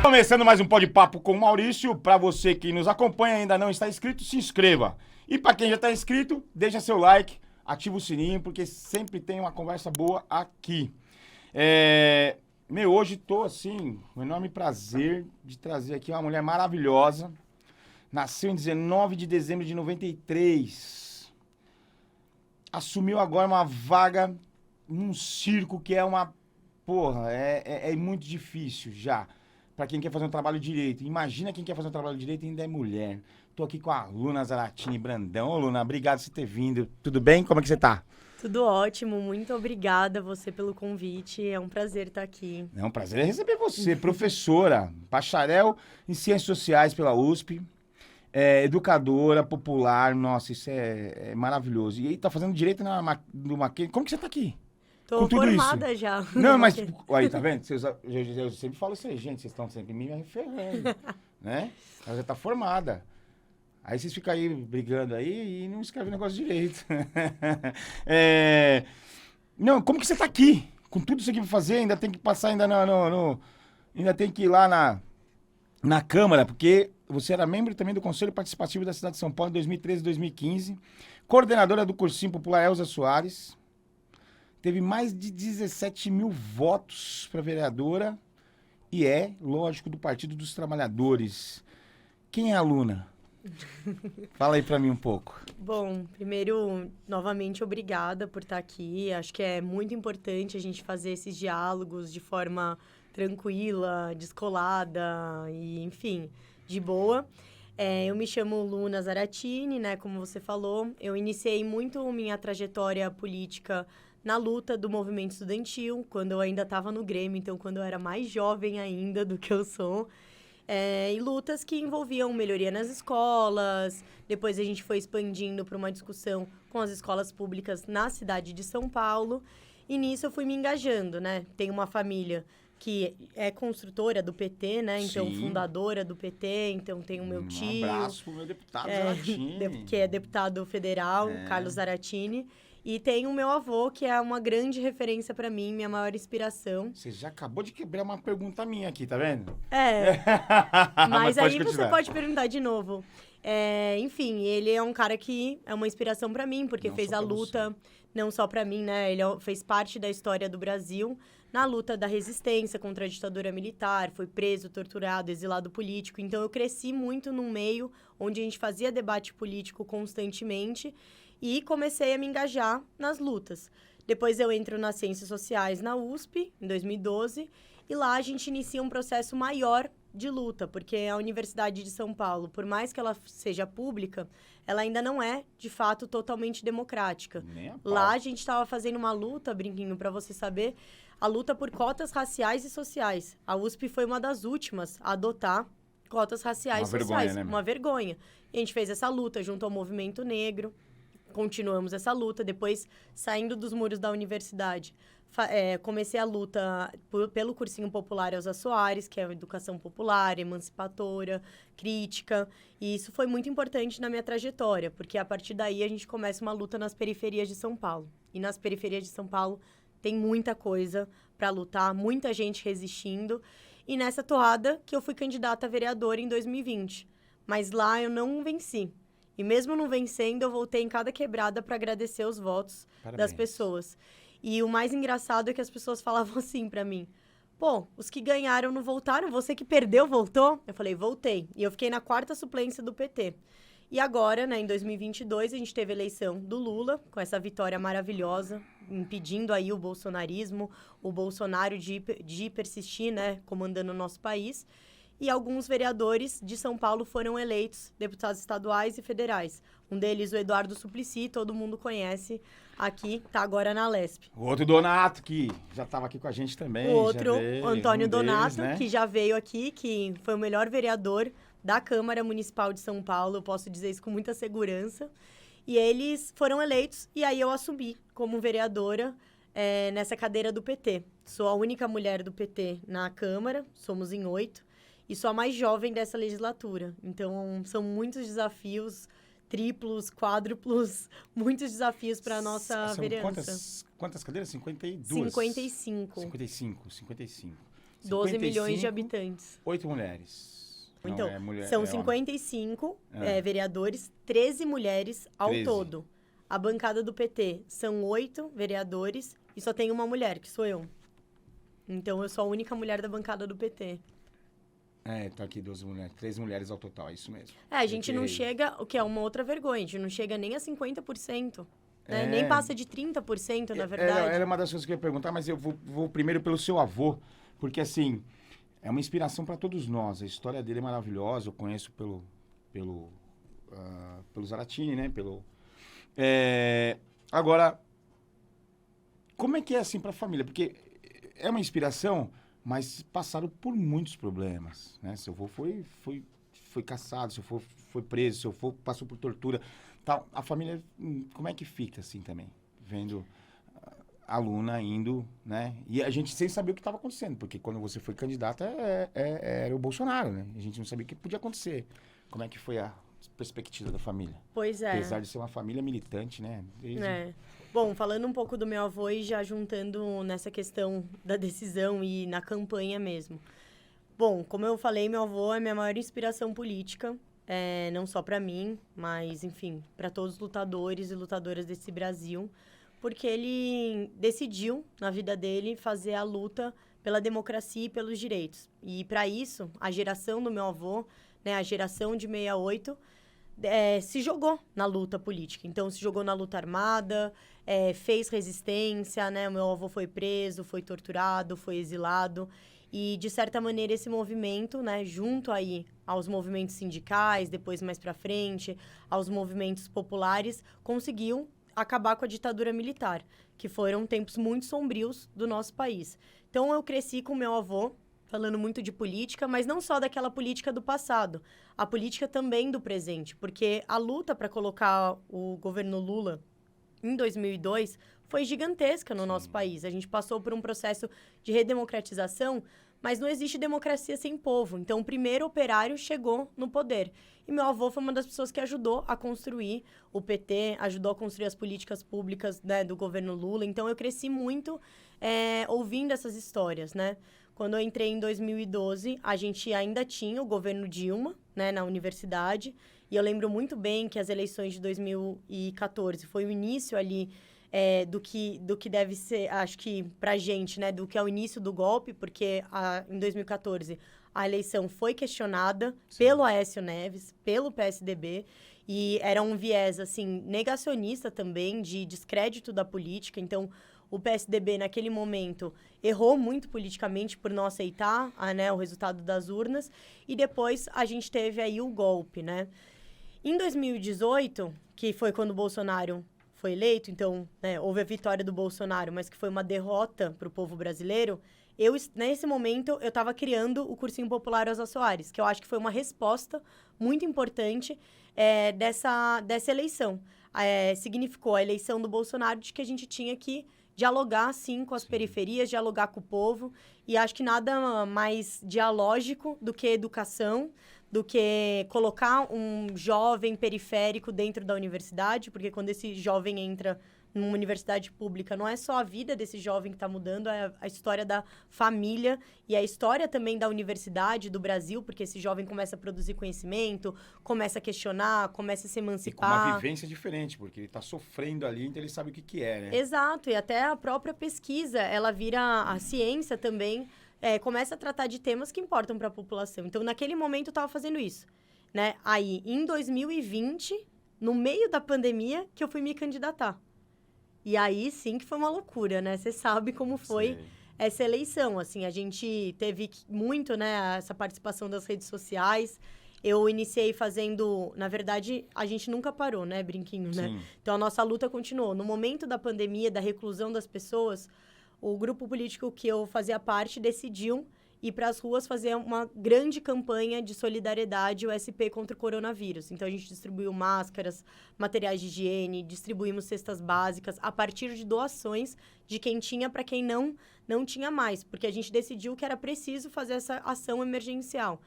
Começando mais um Pode Papo com o Maurício. Para você que nos acompanha e ainda não está inscrito, se inscreva. E para quem já está inscrito, deixa seu like, ativa o sininho, porque sempre tem uma conversa boa aqui. Hoje tô assim, um enorme prazer de trazer aqui uma mulher maravilhosa. Nasceu em 19 de dezembro de 93. Assumiu agora uma vaga num circo que é uma... Porra, é muito difícil já. Pra quem quer fazer um trabalho direito. Imagina quem quer fazer um trabalho direito e ainda é mulher. Tô aqui com a Luna Zaratini Brandão. Ô, Luna, obrigado por você ter vindo. Tudo bem? Como é que você tá? Tudo ótimo, muito obrigada a você pelo convite, é um prazer estar aqui. É um prazer receber você, professora, bacharel em Ciências Sociais pela USP, educadora popular, nossa, isso é maravilhoso. E aí tá fazendo direito no Mackenzie. Como que você tá aqui? Tô Com tudo formada isso? já. Não, mas aí, tá vendo? Eu sempre falo isso aí, gente, vocês estão sempre me referendo, né? Ela já tá formada. Aí vocês ficam aí brigando aí e não escrevem o negócio direito. Não, como que você tá aqui? Com tudo isso aqui pra fazer, ainda tem que passar ainda ainda tem que ir lá na Câmara, porque você era membro também do Conselho Participativo da Cidade de São Paulo em 2013 e 2015, coordenadora do Cursinho Popular Elza Soares, teve mais de 17 mil votos para vereadora e lógico, do Partido dos Trabalhadores. Quem é a Luna? Fala aí para mim um pouco. Bom, primeiro, novamente, obrigada por estar aqui. Acho que é muito importante a gente fazer esses diálogos de forma tranquila, descolada e, enfim, de boa. Eu me chamo Luna Zaratini, né, como você falou. Eu iniciei muito minha trajetória política na luta do movimento estudantil, quando eu ainda estava no Grêmio, então quando eu era mais jovem ainda do que eu sou. E lutas que envolviam melhoria nas escolas, depois a gente foi expandindo para uma discussão com as escolas públicas na cidade de São Paulo, e nisso eu fui me engajando, né? Tenho uma família que é construtora do PT, né? Então, Sim. Fundadora do PT, então tem o meu tio. Um abraço pro meu deputado Zaratini. Que é deputado federal, Carlos Zaratini. E tem o meu avô, que é uma grande referência para mim, minha maior inspiração. Você já acabou de quebrar uma pergunta minha aqui, tá vendo? Mas aí continuar. você pode perguntar de novo. Enfim, ele é um cara que é uma inspiração para mim, porque Não fez só a pra luta, você. não só para mim, né? Ele fez parte da história do Brasil na luta da resistência contra a ditadura militar, foi preso, torturado, exilado político. Então, eu cresci muito num meio onde a gente fazia debate político constantemente e comecei a me engajar nas lutas. Depois eu entro nas Ciências Sociais na USP, em 2012, e lá a gente inicia um processo maior de luta, porque a Universidade de São Paulo, por mais que ela seja pública, ela ainda não é, de fato, totalmente democrática. Nem a pau. Lá a gente estava fazendo uma luta, Brinquinho, para você saber, a luta por cotas raciais e sociais. A USP foi uma das últimas a adotar cotas raciais e sociais. Vergonha, né, Uma vergonha. E a gente fez essa luta junto ao movimento negro. Continuamos essa luta. Depois, saindo dos muros da universidade, comecei a luta pelo Cursinho Popular Elza Soares, que é a educação popular, emancipadora, crítica. E isso foi muito importante na minha trajetória, porque a partir daí a gente começa uma luta nas periferias de São Paulo. E nas periferias de São Paulo tem muita coisa para lutar, muita gente resistindo. E nessa toada que eu fui candidata a vereadora em 2020. Mas lá eu não venci. E mesmo não vencendo, eu voltei em cada quebrada para agradecer os votos das pessoas. E o mais engraçado é que as pessoas falavam assim para mim: pô, os que ganharam não voltaram, você que perdeu voltou? Eu falei, voltei. E eu fiquei na 4ª suplência do PT. E agora, né, em 2022, a gente teve a eleição do Lula, com essa vitória maravilhosa, impedindo aí o bolsonarismo, o Bolsonaro de persistir, né, comandando o nosso país. E alguns vereadores de São Paulo foram eleitos, deputados estaduais e federais. Um deles, o Eduardo Suplicy, todo mundo conhece aqui, tá agora na Lesp. O outro Donato, que já estava aqui com a gente também. O outro, Antônio deles, Donato, né? que já veio aqui, que foi o melhor vereador da Câmara Municipal de São Paulo, eu posso dizer isso com muita segurança. E eles foram eleitos, e aí eu assumi como vereadora nessa cadeira do PT. Sou a única mulher do PT na Câmara, somos em 8. E sou a mais jovem dessa legislatura. Então, são muitos desafios, triplos, quádruplos, muitos desafios para a nossa vereança. Quantas cadeiras? 52? 55. 55. 12 milhões de habitantes. 8 mulheres. Então, não, mulher, são homem. 55 vereadores, 13 mulheres ao 13. todo. A bancada do PT são 8 vereadores e só tem uma mulher, que sou eu. Então, eu sou a única mulher da bancada do PT. Tá aqui 12 mulheres. 3 mulheres ao total, é isso mesmo. A gente não chega, o que é uma outra vergonha, a gente não chega nem a 50%. Né? Nem passa de 30%, na verdade. Era uma das coisas que eu ia perguntar, mas eu vou primeiro pelo seu avô, porque, assim, é uma inspiração para todos nós. A história dele é maravilhosa, eu conheço pelo Zaratini, né? Agora, como é que é, assim, para a família? Porque é uma inspiração, mas passaram por muitos problemas, né? Seu avô foi caçado, seu avô foi preso, seu avô passou por tortura. Tal. A família, como é que fica, assim, também? Vendo a aluna indo, né? E a gente sem saber o que estava acontecendo, porque quando você foi candidata, era o Bolsonaro, né? A gente não sabia o que podia acontecer. Como é que foi a perspectiva da família? Pois é. Apesar de ser uma família militante, né? Bom, falando um pouco do meu avô e já juntando nessa questão da decisão e na campanha mesmo. Bom, como eu falei, meu avô é minha maior inspiração política. Não só para mim, mas, enfim, para todos os lutadores e lutadoras desse Brasil, porque ele decidiu, na vida dele, fazer a luta pela democracia e pelos direitos. E, para isso, a geração do meu avô, né, a geração de 68, se jogou na luta política. Então, se jogou na luta armada, fez resistência, né? O meu avô foi preso, foi torturado, foi exilado. E, de certa maneira, esse movimento, né, junto aí aos movimentos sindicais, depois mais para frente, aos movimentos populares, conseguiu acabar com a ditadura militar, que foram tempos muito sombrios do nosso país. Então, eu cresci com meu avô, falando muito de política, mas não só daquela política do passado, a política também do presente, porque a luta para colocar o governo Lula em 2002 foi gigantesca no nosso país. A gente passou por um processo de redemocratização, mas não existe democracia sem povo. Então, o primeiro operário chegou no poder. E meu avô foi uma das pessoas que ajudou a construir o PT, ajudou a construir as políticas públicas, né, do governo Lula. Então, eu cresci muito ouvindo essas histórias, né? Quando eu entrei em 2012, a gente ainda tinha o governo Dilma, né, na universidade. E eu lembro muito bem que as eleições de 2014 foi o início ali do que deve ser, acho que pra gente, né, do que é o início do golpe, porque em 2014 a eleição foi questionada pelo Aécio Neves, pelo PSDB, e era um viés, assim, negacionista também, de descrédito da política. Então, o PSDB, naquele momento, errou muito politicamente por não aceitar o resultado das urnas, e depois a gente teve aí o golpe, né? Em 2018, que foi quando o Bolsonaro foi eleito, então, né, houve a vitória do Bolsonaro, mas que foi uma derrota para o povo brasileiro, nesse momento, eu estava criando o Cursinho Popular Elza Soares, que eu acho que foi uma resposta muito importante dessa eleição. Significou a eleição do Bolsonaro de que a gente tinha que dialogar, sim, com as periferias, dialogar com o povo, e acho que nada mais dialógico do que educação, do que colocar um jovem periférico dentro da universidade, porque quando esse jovem entra numa universidade pública, não é só a vida desse jovem que está mudando, é a história da família e a história também da universidade, do Brasil, porque esse jovem começa a produzir conhecimento, começa a questionar, começa a se emancipar. E com uma vivência diferente, porque ele está sofrendo ali, então ele sabe o que é, né? Exato, e até a própria pesquisa, ela vira a ciência também, começa a tratar de temas que importam para a população. Então, naquele momento, eu estava fazendo isso, né? Aí, em 2020, no meio da pandemia, que eu fui me candidatar. E aí, sim, que foi uma loucura, né? Você sabe como foi essa eleição. Assim, a gente teve muito, né, essa participação das redes sociais. Eu iniciei fazendo... Na verdade, a gente nunca parou, né, Brinquinho, né? Sim. Então, a nossa luta continuou. No momento da pandemia, da reclusão das pessoas, o grupo político que eu fazia parte decidiu ir para as ruas fazer uma grande campanha de solidariedade USP contra o coronavírus. Então, a gente distribuiu máscaras, materiais de higiene, distribuímos cestas básicas a partir de doações de quem tinha para quem não tinha mais, porque a gente decidiu que era preciso fazer essa ação emergencial.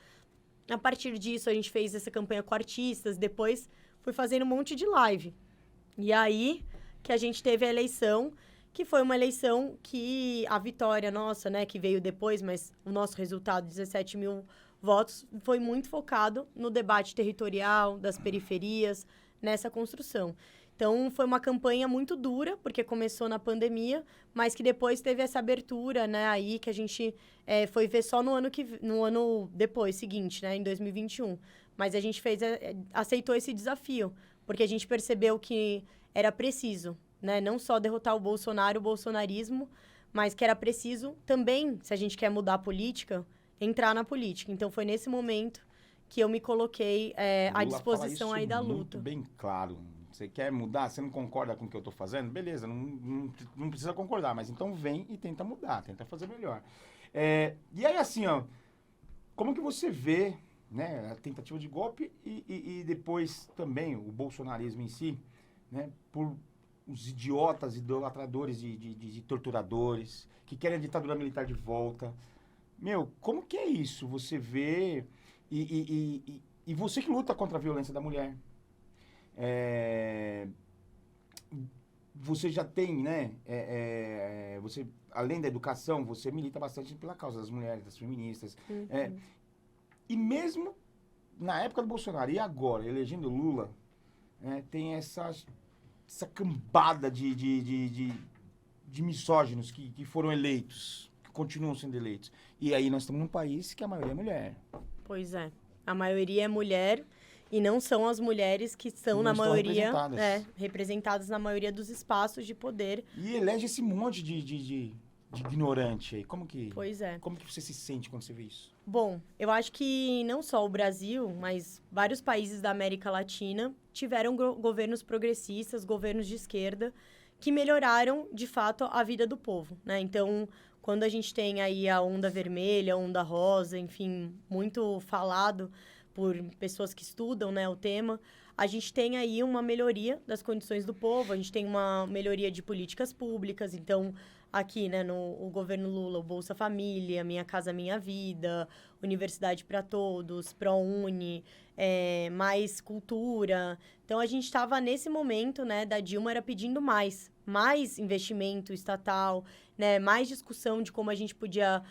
A partir disso, a gente fez essa campanha com artistas, depois fui fazendo um monte de live. E aí que a gente teve a eleição, que foi uma eleição que a vitória nossa, né, que veio depois, mas o nosso resultado, 17 mil votos, foi muito focado no debate territorial, das periferias, nessa construção. Então, foi uma campanha muito dura, porque começou na pandemia, mas que depois teve essa abertura, né, aí que a gente foi ver só no ano depois, seguinte, né, em 2021. Mas a gente aceitou esse desafio, porque a gente percebeu que era preciso, né, não só derrotar o Bolsonaro, o bolsonarismo, mas que era preciso também, se a gente quer mudar a política, entrar na política. Então, foi nesse momento que eu me coloquei à disposição aí da luta. Muito bem claro. Você quer mudar? Você não concorda com o que eu estou fazendo? Beleza, não precisa concordar, mas então vem e tenta mudar, tenta fazer melhor. E aí, assim, ó, como que você vê, né, a tentativa de golpe e depois também o bolsonarismo em si, né, por os idiotas, idolatradores de torturadores, que querem a ditadura militar de volta. Meu, como que é isso? Você vê e você que luta contra a violência da mulher. Você já tem, né? Você, além da educação, você milita bastante pela causa das mulheres, das feministas. Uhum. E mesmo na época do Bolsonaro e agora, elegendo Lula, tem essa cambada de misóginos que foram eleitos, que continuam sendo eleitos. E aí nós estamos num país que a maioria é mulher. Pois é. A maioria é mulher e não são as mulheres que são, Não na estão maioria, representadas. na maioria dos espaços de poder. E elege esse monte de ignorante aí. Pois é. Como que você se sente quando você vê isso? Bom, eu acho que não só o Brasil, mas vários países da América Latina tiveram governos progressistas, governos de esquerda, que melhoraram, de fato, a vida do povo, né? Então, quando a gente tem aí a onda vermelha, a onda rosa, enfim, muito falado por pessoas que estudam, né, o tema, a gente tem aí uma melhoria das condições do povo, a gente tem uma melhoria de políticas públicas. Então, aqui, né, no governo Lula, o Bolsa Família, Minha Casa Minha Vida, Universidade para Todos, ProUni, mais cultura. Então, a gente estava nesse momento, né, da Dilma era pedindo mais investimento estatal, né, mais discussão de como a gente podia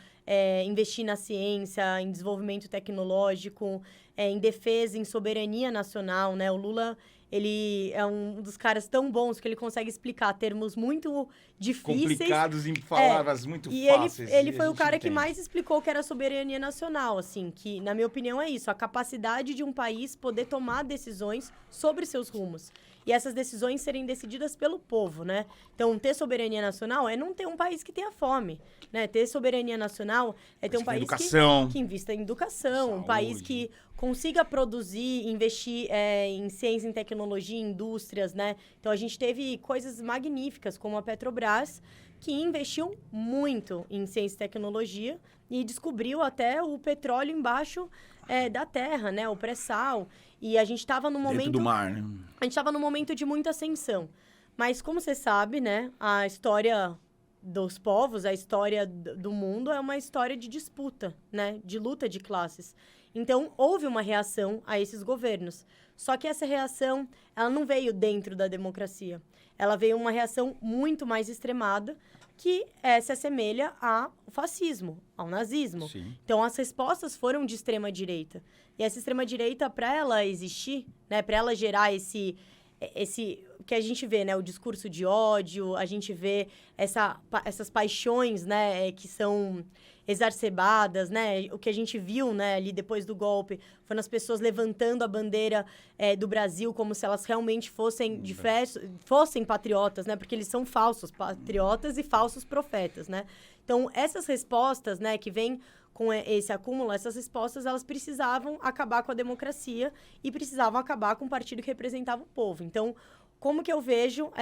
investir na ciência, em desenvolvimento tecnológico, em defesa, em soberania nacional, né? O Lula, ele é um dos caras tão bons que ele consegue explicar termos muito difíceis. Complicados em palavras muito fáceis. E ele foi o cara que mais explicou o que era soberania nacional, assim, que, na minha opinião, é isso, a capacidade de um país poder tomar decisões sobre seus rumos. E essas decisões serem decididas pelo povo, né? Então, ter soberania nacional é não ter um país que tenha fome, né? Ter soberania nacional é ter um país que invista em educação, saúde. Um país que consiga produzir, investir em ciência, em tecnologia, em indústrias, né? Então, a gente teve coisas magníficas, como a Petrobras, que investiu muito em ciência e tecnologia e descobriu até o petróleo embaixo da terra, né? O pré-sal. E a gente estava num momento... Dentro do mar, né? A gente estava num momento de muita ascensão. Mas, como você sabe, né? A história dos povos, a história do mundo é uma história de disputa, né? De luta de classes. Então, houve uma reação a esses governos. Só que essa reação, ela não veio dentro da democracia. Ela veio uma reação muito mais extremada, que se assemelha ao fascismo, ao nazismo. Sim. Então, as respostas foram de extrema-direita. E essa extrema-direita, para ela existir, né, para ela gerar esse que a gente vê, né, o discurso de ódio, a gente vê essas paixões, né, que são exacerbadas, né, o que a gente viu, né, ali depois do golpe, foram as pessoas levantando a bandeira do Brasil como se elas realmente fossem patriotas, né, porque eles são falsos patriotas e falsos profetas, né. Então, essas respostas, né, que vêm com esse acúmulo, essas respostas, elas precisavam acabar com a democracia e precisavam acabar com o partido que representava o povo. Então, como que eu vejo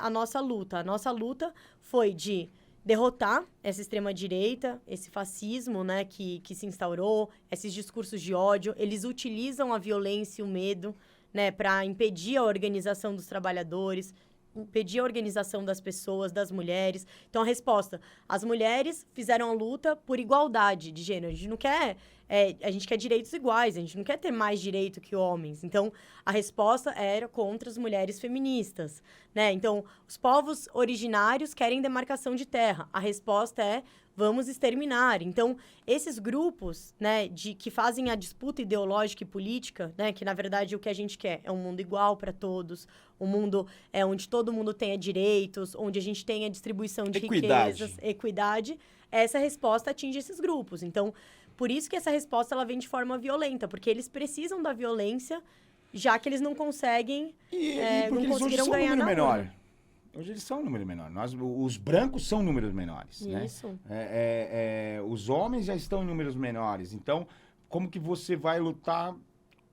a nossa luta? A nossa luta foi de derrotar essa extrema-direita, esse fascismo, né, que se instaurou, esses discursos de ódio. Eles utilizam a violência e o medo, né, para impedir a organização dos trabalhadores, impedir a organização das pessoas, das mulheres. Então, a resposta, as mulheres fizeram a luta por igualdade de gênero. A gente não quer a gente quer direitos iguais, a gente não quer ter mais direito que homens. Então, a resposta era contra as mulheres feministas, né? Então, os povos originários querem demarcação de terra. A resposta é vamos exterminar. Então, esses grupos, né, que fazem a disputa ideológica e política, né, que na verdade o que a gente quer é um mundo igual para todos, um mundo onde todo mundo tenha direitos, onde a gente tenha distribuição de riquezas, equidade, essa resposta atinge esses grupos. Então, por isso que essa resposta ela vem de forma violenta, porque eles precisam da violência, já que eles não conseguem, porque não conseguiram ganhar na menor. Hoje eles são um número menor. Os brancos são números menores. Isso. Né? Os homens já estão em números menores. Então, como que você vai lutar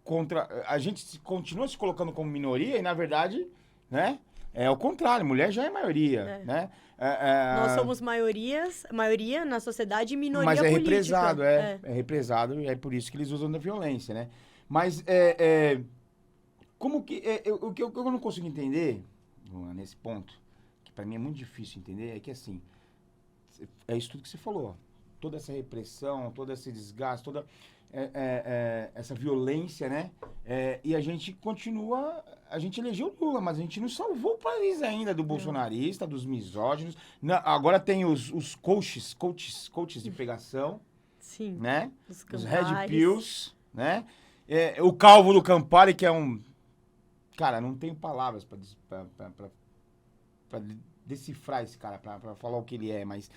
contra... A gente continua se colocando como minoria e, na verdade, né? É o contrário. Mulher já é maioria. Né? Nós somos maioria na sociedade e minoria política. Mas represado, é represado. E é por isso que eles usam da violência, né? Mas como que... O que eu não consigo entender... nesse ponto, que para mim é muito difícil entender, é que assim, é isso tudo que você falou, toda essa repressão, todo esse desgaste, toda essa violência, né? E a gente continua, a gente elegeu o Lula, mas a gente não salvou o país ainda do bolsonarista, dos misóginos. Agora tem os coaches de pegação, sim, né? Os red pills, né? O Calvo do Campari, que é um... Cara, não tenho palavras pra decifrar esse cara, pra falar o que ele é, mas...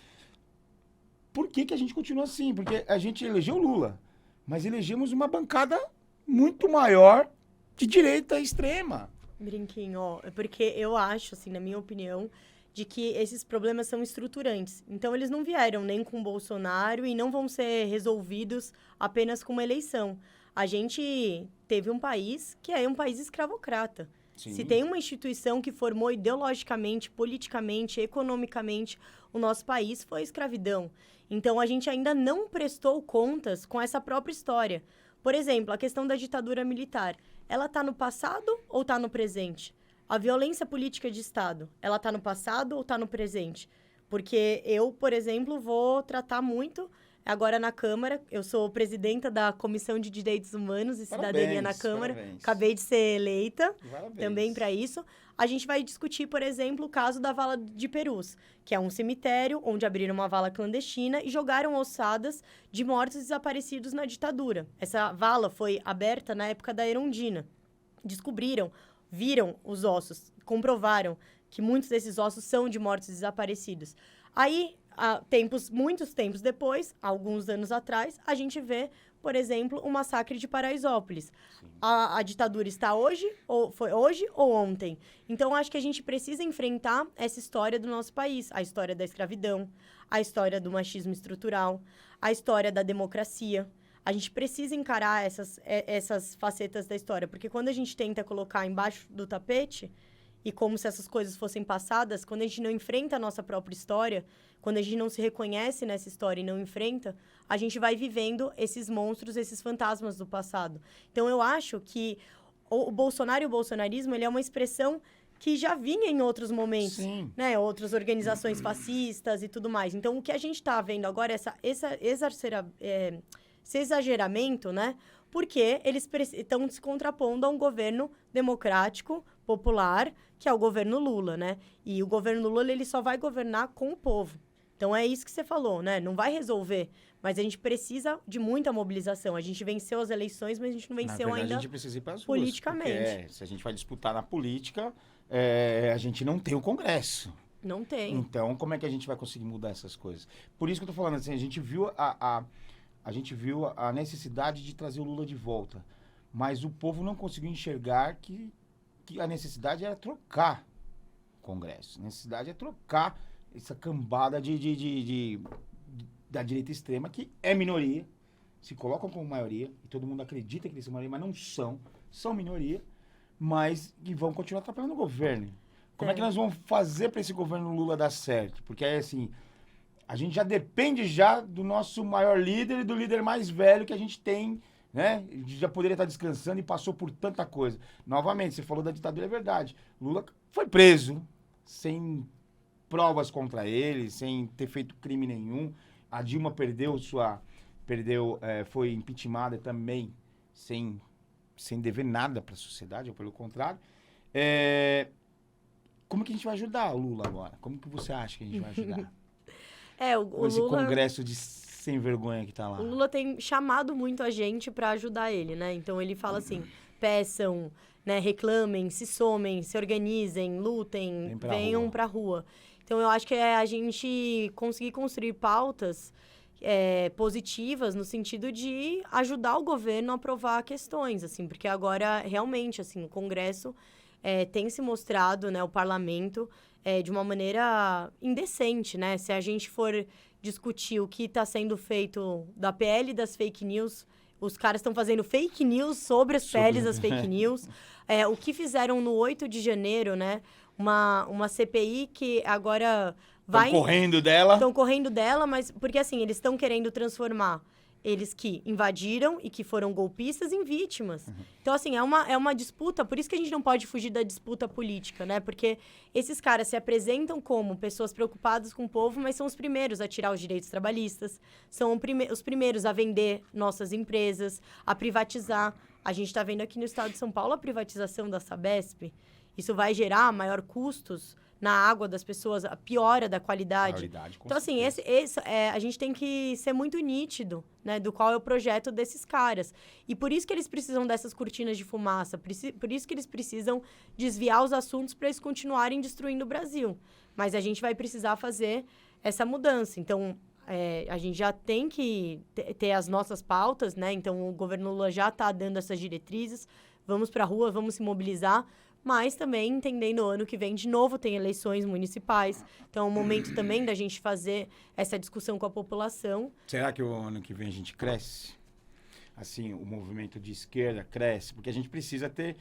Por que a gente continua assim? Porque a gente elegeu Lula, mas elegemos uma bancada muito maior de direita extrema. Brinquinho, porque eu acho, assim, na minha opinião, de que esses problemas são estruturantes. Então, eles não vieram nem com o Bolsonaro e não vão ser resolvidos apenas com uma eleição. A gente teve um país que é um país escravocrata. Sim. Se tem uma instituição que formou ideologicamente, politicamente, economicamente o nosso país, foi a escravidão. Então, a gente ainda não prestou contas com essa própria história. Por exemplo, a questão da ditadura militar. Ela está no passado ou está no presente? A violência política de Estado, ela está no passado ou está no presente? Porque eu, por exemplo, vou tratar muito... Agora, na Câmara, eu sou presidenta da Comissão de Direitos Humanos e Cidadania na Câmara. Parabéns. Acabei de ser eleita Parabéns. também para isso. A gente vai discutir, por exemplo, o caso da Vala de Perus, que é um cemitério onde abriram uma vala clandestina e jogaram ossadas de mortos desaparecidos na ditadura. Essa vala foi aberta na época da Erundina. Descobriram, viram os ossos, comprovaram que muitos desses ossos são de mortos desaparecidos. Aí... muitos tempos depois, alguns anos atrás, a gente vê, por exemplo, o massacre de Paraisópolis. A ditadura está hoje, ou foi hoje ou ontem? Então, acho que a gente precisa enfrentar essa história do nosso país. A história da escravidão, a história do machismo estrutural, a história da democracia. A gente precisa encarar essas facetas da história, porque quando a gente tenta colocar embaixo do tapete... E como se essas coisas fossem passadas, quando a gente não enfrenta a nossa própria história, quando a gente não se reconhece nessa história e não enfrenta, a gente vai vivendo esses monstros, esses fantasmas do passado. Então, eu acho que o Bolsonaro e o bolsonarismo, ele é uma expressão que já vinha em outros momentos, né? Outras organizações fascistas e tudo mais. Então, o que a gente está vendo agora é esse exageramento, né? Porque eles estão se contrapondo a um governo democrático, popular, que é o governo Lula, né? E o governo Lula, ele só vai governar com o povo. Então, é isso que você falou, né? Não vai resolver, mas a gente precisa de muita mobilização. A gente venceu as eleições, mas a gente não venceu ainda a gente precisa ir para as ruas, politicamente. Se a gente vai disputar na política, a gente não tem o Congresso. Não tem. Então, como é que a gente vai conseguir mudar essas coisas? Por isso que eu tô falando assim, a gente viu a necessidade de trazer o Lula de volta, mas o povo não conseguiu enxergar que a necessidade era trocar o Congresso. A necessidade é trocar essa cambada da direita extrema, que é minoria, se colocam como maioria, e todo mundo acredita que eles são maioria, mas não são minoria, mas que vão continuar atrapalhando o governo. Como é que nós vamos fazer para esse governo Lula dar certo? Porque aí, assim, a gente já depende do nosso maior líder e do líder mais velho que a gente tem, né? Já poderia estar descansando e passou por tanta coisa. Novamente, você falou da ditadura, é verdade. Lula foi preso, sem provas contra ele, sem ter feito crime nenhum. A Dilma perdeu foi impeachmentada também sem dever nada para a sociedade, ou pelo contrário. Como que a gente vai ajudar o Lula agora? Como que você acha que a gente vai ajudar? O esse Lula... congresso de sem vergonha que tá lá. O Lula tem chamado muito a gente para ajudar ele, né? Então, ele fala assim, peçam, né, reclamem, se somem, se organizem, lutem, venham pra rua. Então, eu acho que é a gente conseguir construir pautas positivas no sentido de ajudar o governo a aprovar questões, assim, porque agora, realmente, assim, o Congresso tem se mostrado, né, o parlamento, de uma maneira indecente, né? Se a gente for discutir o que está sendo feito da PL das fake news, os caras estão fazendo fake news sobre as PLs das fake news. O que fizeram no 8 de janeiro, né? Uma CPI que agora vai... Estão correndo dela, mas... Porque, assim, eles estão querendo transformar eles que invadiram e que foram golpistas em vítimas. Então, assim, é uma disputa, por isso que a gente não pode fugir da disputa política, né? Porque esses caras se apresentam como pessoas preocupadas com o povo, mas são os primeiros a tirar os direitos trabalhistas, são os primeiros a vender nossas empresas, a privatizar. A gente está vendo aqui no estado de São Paulo a privatização da Sabesp. Isso vai gerar maior custos na água das pessoas, a piora da qualidade. Então, assim, a gente tem que ser muito nítido, né, do qual é o projeto desses caras. E por isso que eles precisam dessas cortinas de fumaça, por isso que eles precisam desviar os assuntos para eles continuarem destruindo o Brasil. Mas a gente vai precisar fazer essa mudança. Então, a gente já tem que ter as nossas pautas, né? Então, o governo Lula já está dando essas diretrizes. Vamos para a rua, vamos se mobilizar. Mas também entendendo o ano que vem, de novo, tem eleições municipais. Então, é um momento também da gente fazer essa discussão com a população. Será que o ano que vem a gente cresce? Assim, o movimento de esquerda cresce? Porque a gente precisa ter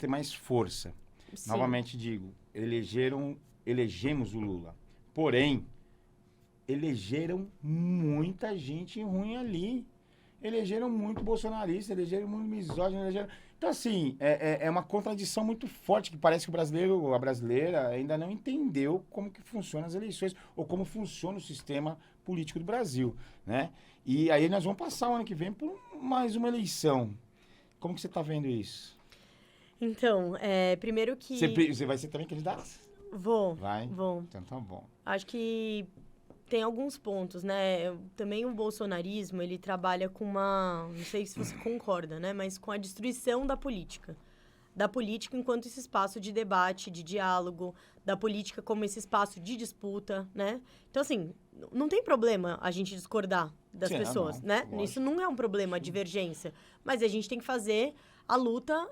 mais força. Sim. Novamente digo, elegemos o Lula. Porém, elegeram muita gente ruim ali. Elegeram muito bolsonarista, elegeram muito misógino, Então, assim, é uma contradição muito forte, que parece que o brasileiro ou a brasileira ainda não entendeu como que funcionam as eleições, ou como funciona o sistema político do Brasil, né? E aí nós vamos passar o ano que vem por mais uma eleição. Como que você está vendo isso? Então, primeiro que... Você vai ser também candidata? Vou. Vai? Vou. Então tá bom. Acho que tem alguns pontos, né? Também o bolsonarismo, ele trabalha com não sei se você concorda, né? Mas com a destruição da política. Da política enquanto esse espaço de debate, de diálogo, da política como esse espaço de disputa, né? Então, assim, não tem problema a gente discordar das pessoas, né? Lógico. Isso não é um problema, a divergência. Mas a gente tem que fazer a luta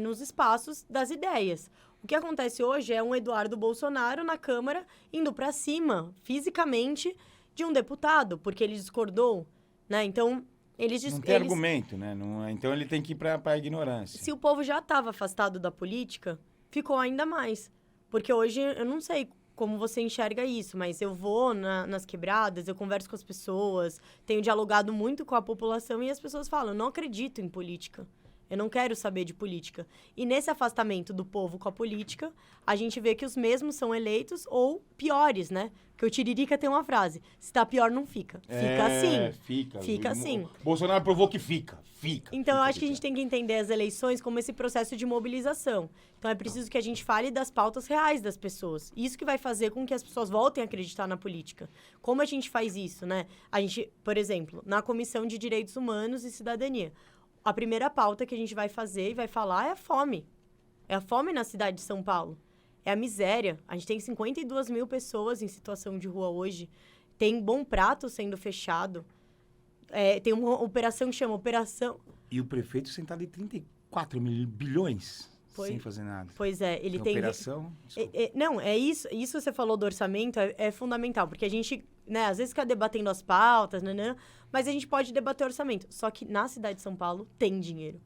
nos espaços das ideias. O que acontece hoje é um Eduardo Bolsonaro na Câmara indo para cima, fisicamente, de um deputado, porque ele discordou, né? Então, não tem argumento, né? Então, ele tem que ir para a ignorância. Se o povo já estava afastado da política, ficou ainda mais. Porque hoje, eu não sei como você enxerga isso, mas eu vou nas quebradas, eu converso com as pessoas, tenho dialogado muito com a população e as pessoas falam, não acredito em política. Eu não quero saber de política. E nesse afastamento do povo com a política, a gente vê que os mesmos são eleitos ou piores, né? Porque o Tiririca tem uma frase, se tá pior, não fica. Fica assim. Fica assim. Bolsonaro provou que fica. Então, eu acho que a gente tem que entender as eleições como esse processo de mobilização. Então, é preciso que a gente fale das pautas reais das pessoas. Isso que vai fazer com que as pessoas voltem a acreditar na política. Como a gente faz isso, né? A gente, por exemplo, na Comissão de Direitos Humanos e Cidadania, a primeira pauta que a gente vai fazer e vai falar é a fome. É a fome na cidade de São Paulo. É a miséria. A gente tem 52 mil pessoas em situação de rua hoje. Tem Bom Prato sendo fechado. Tem uma operação que chama Operação... E o prefeito sentado em 34 bilhões sem fazer nada. Pois é, ele tem... Operação... Não, é isso. Isso você falou do orçamento, é fundamental. Porque a gente, né, às vezes fica debatendo as pautas, mas a gente pode debater orçamento. Só que na cidade de São Paulo tem dinheiro.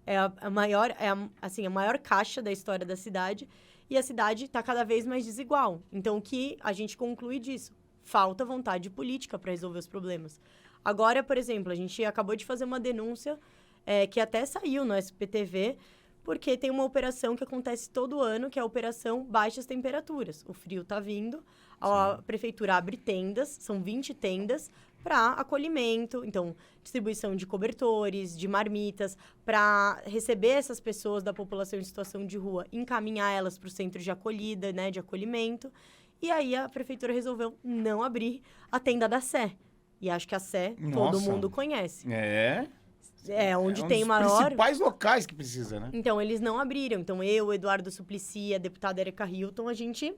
É a maior caixa da história da cidade. E a cidade está cada vez mais desigual. Então, o que a gente conclui disso? Falta vontade política para resolver os problemas. Agora, por exemplo, a gente acabou de fazer uma denúncia que até saiu no SPTV, porque tem uma operação que acontece todo ano, que é a Operação Baixas Temperaturas. O frio está vindo, a prefeitura abre tendas, são 20 tendas, para acolhimento, então, distribuição de cobertores, de marmitas, para receber essas pessoas da população em situação de rua, encaminhar elas para o centro de acolhida, né, de acolhimento. E aí a prefeitura resolveu não abrir a tenda da Sé. E acho que a Sé todo mundo conhece. É onde tem maior... Os principais locais que precisa, né? Então, eles não abriram. Então, eu, Eduardo Suplicy, a deputada Erika Hilton, a gente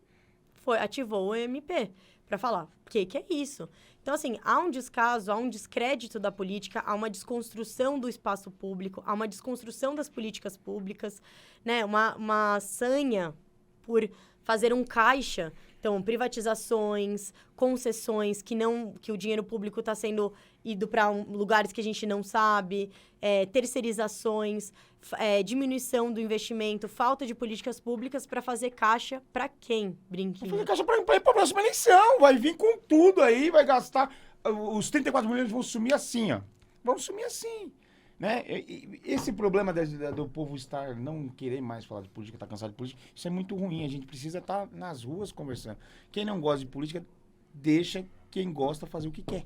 ativou o MP para falar, o que é isso? Então, assim, há um descaso, há um descrédito da política, há uma desconstrução do espaço público, há uma desconstrução das políticas públicas, né? Uma sanha por fazer um caixa. Então, privatizações, concessões, que o dinheiro público está sendo ido para lugares que a gente não sabe, terceirizações, diminuição do investimento, falta de políticas públicas para fazer caixa para quem, Brinquinho? Fazer caixa para a próxima eleição, vai vir com tudo aí, vai gastar, os 34 milhões vão sumir assim, ó, vão sumir assim. Né? Esse problema do povo não querer mais falar de política, estar cansado de política, isso é muito ruim. A gente precisa estar nas ruas conversando. Quem não gosta de política, deixa quem gosta fazer o que quer.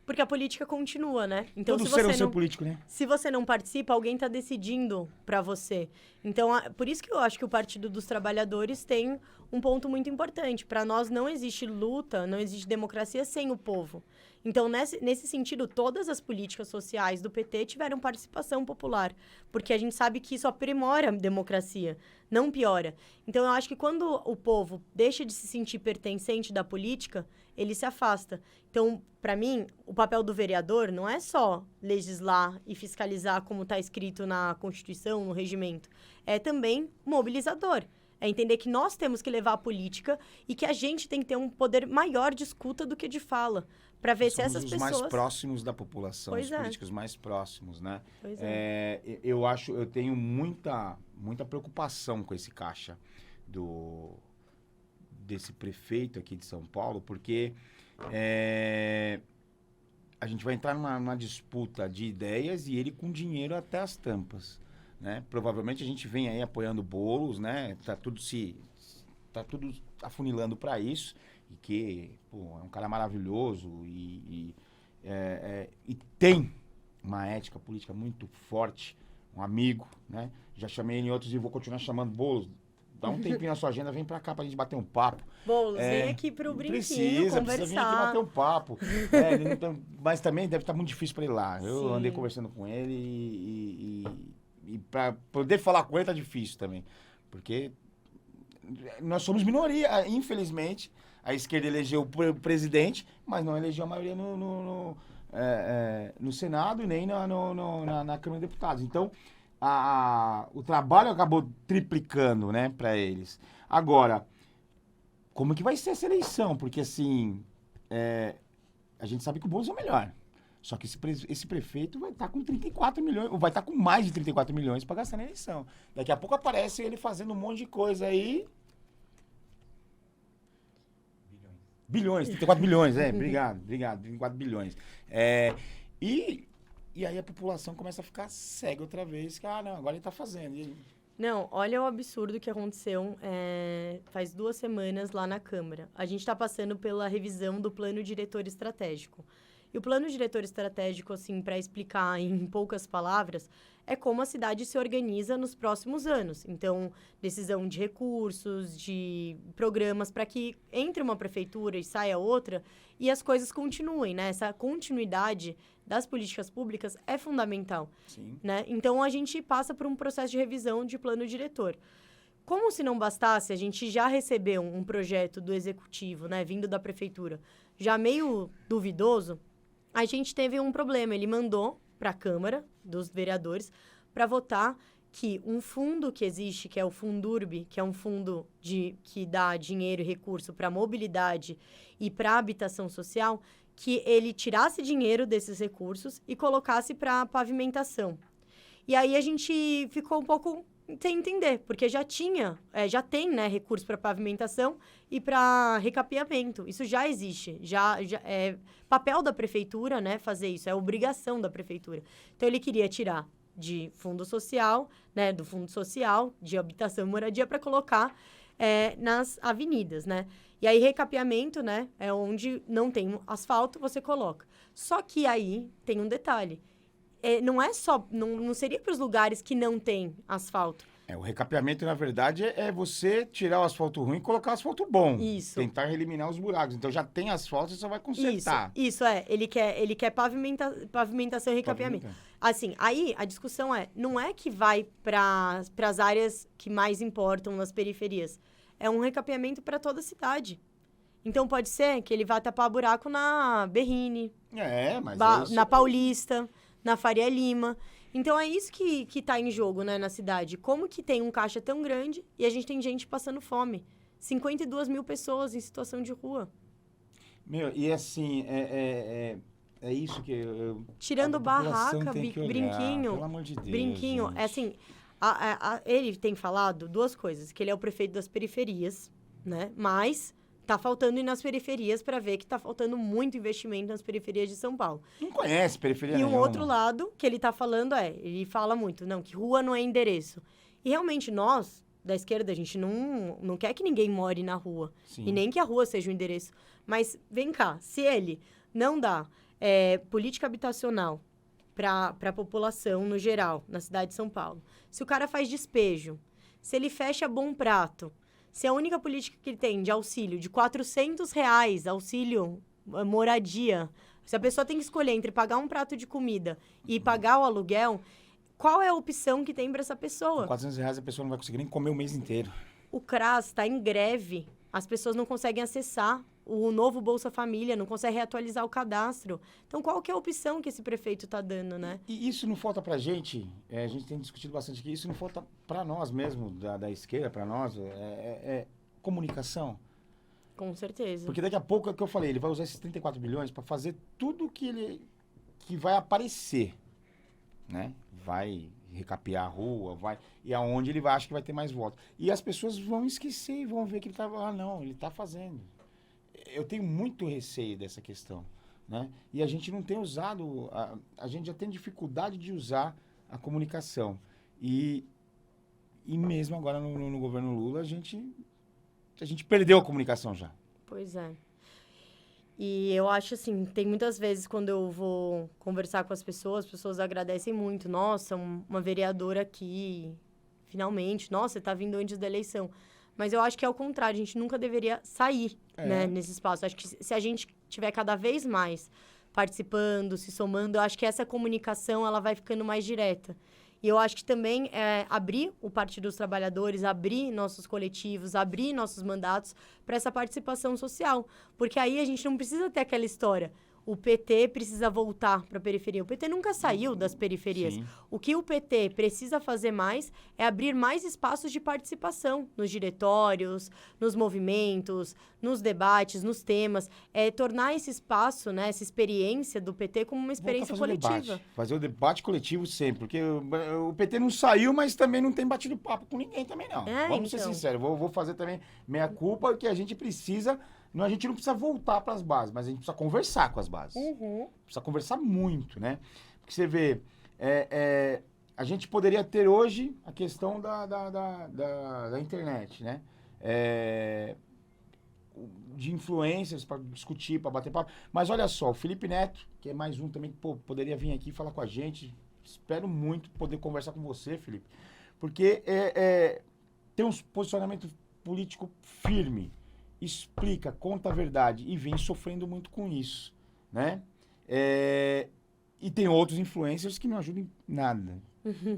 Porque a política continua, né? Então, todo ser é um ser político, né? Se você não participa, alguém está decidindo para você. Então, por isso que eu acho que o Partido dos Trabalhadores tem um ponto muito importante. Para nós não existe luta, não existe democracia sem o povo. Então, nesse sentido, todas as políticas sociais do PT tiveram participação popular, porque a gente sabe que isso aprimora a democracia, não piora. Então, eu acho que quando o povo deixa de se sentir pertencente da política, ele se afasta. Então, para mim, o papel do vereador não é só legislar e fiscalizar como está escrito na Constituição, no regimento. É também mobilizador. É entender que nós temos que levar a política e que a gente tem que ter um poder maior de escuta do que de fala. Para ver se essas pessoas... Somos os mais próximos da população, os políticos mais próximos, né? Pois eu tenho muita preocupação com esse caixa desse prefeito aqui de São Paulo, porque a gente vai entrar numa disputa de ideias e ele com dinheiro até as tampas, né? Provavelmente a gente vem aí apoiando bolos, né? Tá tudo afunilando para isso. E que, é um cara maravilhoso e tem uma ética política muito forte, um amigo, né? Já chamei ele em outros e vou continuar chamando. Boulos, dá um tempinho na sua agenda, vem pra cá pra gente bater um papo. Boulos, vem aqui pro Brinquinho precisa vir aqui bater um papo. Mas também deve estar muito difícil pra ele lá. Eu andei conversando com ele e pra poder falar com ele tá difícil também. Porque nós somos minoria, infelizmente. A esquerda elegeu o presidente, mas não elegeu a maioria no Senado e nem na Câmara de Deputados. Então, o trabalho acabou triplicando, né, para eles. Agora, como que vai ser essa eleição? Porque, assim, a gente sabe que o Boulos é o melhor. Só que esse prefeito vai estar com 34 milhões, ou vai estar com mais de 34 milhões para gastar na eleição. Daqui a pouco aparece ele fazendo um monte de coisa aí. Bilhões, 34 bilhões, obrigado, 34 bilhões. E aí a população começa a ficar cega outra vez, que, não, agora ele tá fazendo. Não, olha o absurdo que aconteceu faz 2 semanas lá na Câmara. A gente está passando pela revisão do Plano Diretor Estratégico. E o Plano Diretor Estratégico, assim, para explicar em poucas palavras, é como a cidade se organiza nos próximos anos. Então, decisão de recursos, de programas, para que entre uma prefeitura e saia outra e as coisas continuem, né? Essa continuidade das políticas públicas é fundamental. Sim. Né? Então, a gente passa por um processo de revisão de plano diretor. Como se não bastasse, a gente já recebeu um projeto do executivo, né, vindo da prefeitura, já meio duvidoso. A gente teve um problema. Ele mandou para a Câmara dos Vereadores para votar que um fundo que existe, que é o Fundurb, que é um fundo que dá dinheiro e recurso para mobilidade e para habitação social, que ele tirasse dinheiro desses recursos e colocasse para pavimentação. E aí a gente ficou um pouco sem entender, porque já tem, né, recurso para pavimentação e para recapeamento. Isso já existe, já é papel da prefeitura, né, fazer isso, é obrigação da prefeitura. Então, ele queria tirar de fundo social, né, do fundo social, de habitação e moradia, para colocar nas avenidas, né. E aí, recapeamento, né, é onde não tem asfalto, você coloca. Só que aí tem um detalhe. Não é só... Não seria para os lugares que não tem asfalto. O recapeamento, na verdade, é você tirar o asfalto ruim e colocar o asfalto bom. Isso. Tentar eliminar os buracos. Então, já tem asfalto, você só vai consertar. Isso. Ele quer pavimentação e recapeamento. Assim, aí a discussão não é que vai para as áreas que mais importam nas periferias. É um recapeamento para toda a cidade. Então, pode ser que ele vá tapar buraco na Berrini, na Paulista, na Faria Lima. Então, é isso que tá em jogo, né, na cidade. Como que tem um caixa tão grande e a gente tem gente passando fome? 52 mil pessoas em situação de rua. E assim, é isso que... Tirando barraca, brinquinho. Pelo amor de Deus, brinquinho. gente. É assim, ele tem falado duas coisas. Que ele é o prefeito das periferias, né? Mas tá faltando ir nas periferias para ver que tá faltando muito investimento nas periferias de São Paulo. Não conhece periferia E nenhuma. um outro lado que ele tá falando ele fala muito, que rua não é endereço. E realmente nós, da esquerda, a gente não quer que ninguém more na rua. Sim. E nem que a rua seja o endereço. Mas vem cá, se ele não dá política habitacional para a população no geral, na cidade de São Paulo, se o cara faz despejo, se ele fecha Bom Prato, se a única política que ele tem de auxílio de R$400, auxílio moradia, se a pessoa tem que escolher entre pagar um prato de comida e pagar o aluguel, qual é a opção que tem para essa pessoa? Com R$400 a pessoa não vai conseguir nem comer o mês inteiro. O CRAS está em greve, as pessoas não conseguem acessar o novo Bolsa Família, não conseguem reatualizar o cadastro. Então, qual que é a opção que esse prefeito está dando, né? E isso não falta pra gente, a gente tem discutido bastante aqui, isso não falta pra nós mesmo, da esquerda, pra nós, comunicação. Com certeza. Porque daqui a pouco, é o que eu falei, ele vai usar esses 34 bilhões pra fazer tudo que vai aparecer, né? Vai recapear a rua, e aonde ele acha que vai ter mais votos. E as pessoas vão esquecer e vão ver que ele ele tá fazendo. Eu tenho muito receio dessa questão, né? E a gente não tem usado, a gente já tem dificuldade de usar a comunicação. E mesmo agora no governo Lula, a gente perdeu a comunicação já. Pois é. E eu acho assim, tem muitas vezes quando eu vou conversar com as pessoas agradecem muito. Nossa, uma vereadora aqui, finalmente. Nossa, você tá vindo antes da eleição. Mas eu acho que é o contrário, a gente nunca deveria sair, né, nesse espaço. Acho que se a gente tiver cada vez mais participando, se somando, eu acho que essa comunicação ela vai ficando mais direta. E eu acho que também abrir o Partido dos Trabalhadores, abrir nossos coletivos, abrir nossos mandatos para essa participação social. Porque aí a gente não precisa ter aquela história. O PT precisa voltar para a periferia. O PT nunca saiu das periferias. Sim. O que o PT precisa fazer mais é abrir mais espaços de participação nos diretórios, nos movimentos, nos debates, nos temas. Tornar esse espaço, né, essa experiência do PT como uma experiência coletiva. Fazer o debate coletivo sempre. Porque o PT não saiu, mas também não tem batido papo com ninguém também, não. Vamos ser sinceros. Vou fazer também meia culpa, que a gente precisa... A gente não precisa voltar para as bases, mas a gente precisa conversar com as bases. Uhum. Precisa conversar muito, né? Porque você vê, a gente poderia ter hoje a questão da internet, né? De influências para discutir, para bater papo. Mas olha só, o Felipe Neto, que é mais um também que poderia vir aqui falar com a gente. Espero muito poder conversar com você, Felipe. Porque tem um posicionamento político firme. Explica, conta a verdade e vem sofrendo muito com isso, né? E tem outros influencers que não ajudam em nada,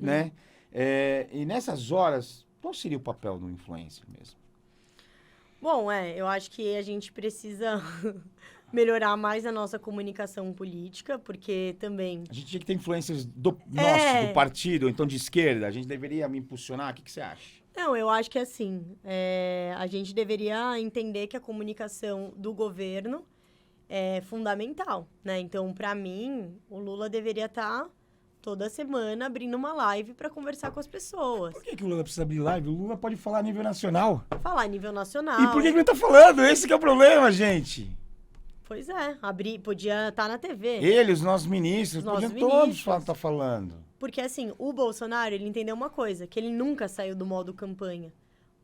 né? E nessas horas, qual seria o papel do influencer mesmo? Bom, eu acho que a gente precisa melhorar mais a nossa comunicação política, porque também... A gente tinha que ter influencers do partido, ou então de esquerda, a gente deveria me impulsionar, o que você acha? Não, eu acho que assim, a gente deveria entender que a comunicação do governo é fundamental, né? Então, para mim, o Lula deveria estar toda semana abrindo uma live para conversar com as pessoas. Por que o Lula precisa abrir live? O Lula pode falar a nível nacional. Falar a nível nacional. E por que ele não tá falando? Esse que é o problema, gente. Pois podia estar na TV. Ele, os nossos ministros, podiam todos estar falando. Porque, assim, o Bolsonaro, ele entendeu uma coisa, que ele nunca saiu do modo campanha.